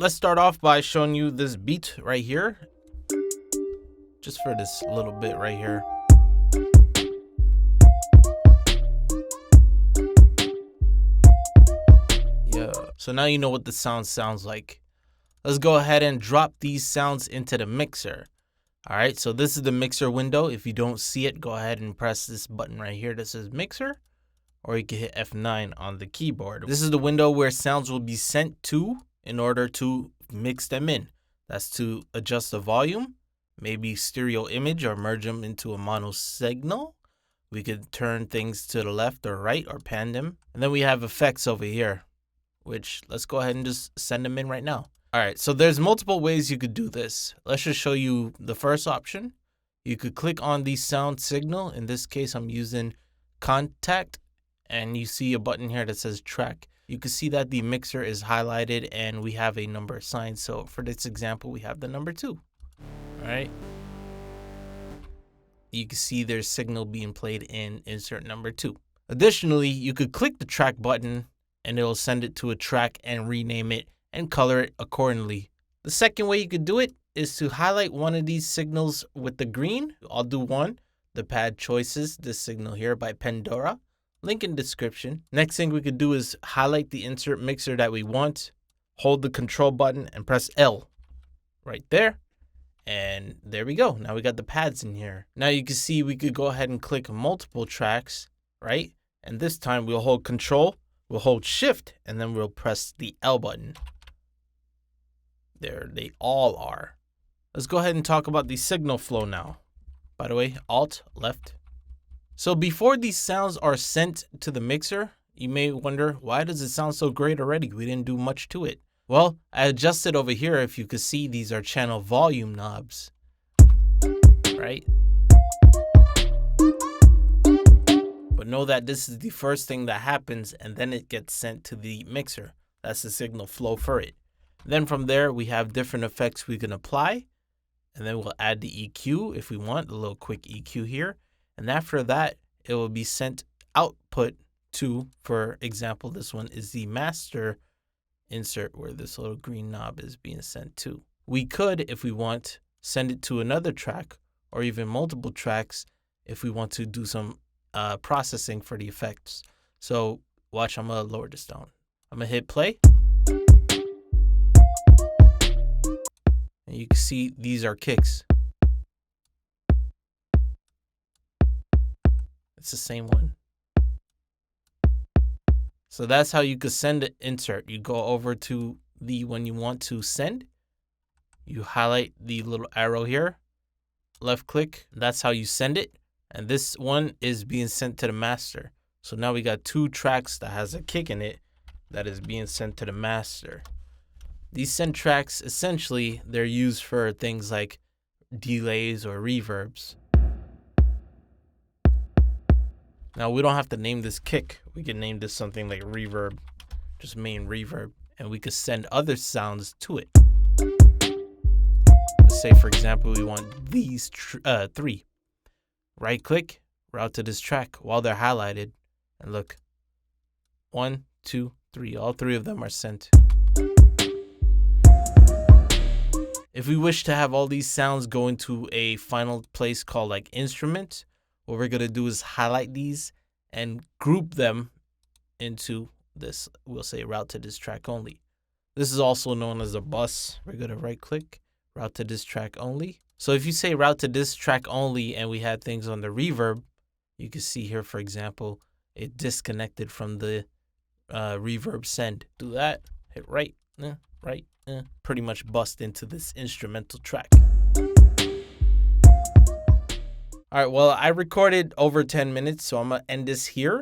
let's start off by showing you this beat right here. Just for this little bit right here. Yeah. So now you know what the sound sounds like. Let's go ahead and drop these sounds into the mixer. All right, so this is the mixer window. If you don't see it, go ahead and press this button right here that says mixer, or you can hit F9 on the keyboard. This is the window where sounds will be sent to in order to mix them in. That's to adjust the volume, maybe stereo image or merge them into a mono signal. We could turn things to the left or right or pan them. And then we have effects over here, which let's go ahead and just send them in right now. All right, so there's multiple ways you could do this. Let's just show you the first option. You could click on the sound signal. In this case, I'm using contact, and you see a button here that says track. You can see that the mixer is highlighted and we have a number assigned. So for this example, we have the number 2. All right. You can see there's signal being played in insert number 2. Additionally, you could click the track button and it'll send it to a track and rename it and color it accordingly. The second way you could do it is to highlight one of these signals with the green. I'll do one, the pad choices, this signal here by Pandora. Link in description. Next thing we could do is highlight the insert mixer that we want, hold the control button and press L right there. And there we go. Now we got the pads in here. Now you can see we could go ahead and click multiple tracks, right? And this time we'll hold control, we'll hold shift, and then we'll press the L button. There they all are. Let's go ahead and talk about the signal flow now. By the way, Alt, left. So before these sounds are sent to the mixer, you may wonder, why does it sound so great already? We didn't do much to it. Well, I adjusted over here. If you could see, these are channel volume knobs, right? But know that this is the first thing that happens and then it gets sent to the mixer. That's the signal flow for it. Then from there, we have different effects we can apply. And then we'll add the EQ if we want, a little quick EQ here. And after that, it will be sent output to, for example, this one is the master insert where this little green knob is being sent to. We could, if we want, send it to another track or even multiple tracks if we want to do some processing for the effects. So watch, I'm gonna lower this down. I'm gonna hit play. And you can see these are kicks. It's the same one. So that's how you could send an insert. You go over to the one you want to send. You highlight the little arrow here. Left click. That's how you send it. And this one is being sent to the master. So now we got 2 tracks that has a kick in it that is being sent to the master. These send tracks, essentially, they're used for things like delays or reverbs. Now, we don't have to name this kick. We can name this something like reverb, just main reverb, and we could send other sounds to it. Let's say, for example, we want these 3. Right click, route to this track while they're highlighted, and look, 1, 2, 3, all 3 of them are sent. If we wish to have all these sounds go into a final place called like instrument, what we're going to do is highlight these and group them into this. We'll say route to this track only. This is also known as a bus. We're going to right click, route to this track only. So if you say route to this track only and we had things on the reverb, you can see here, for example, it disconnected from the reverb send. Do that, hit right, right, pretty much bust into this instrumental track. All right, well, I recorded over 10 minutes, so I'm going to end this here.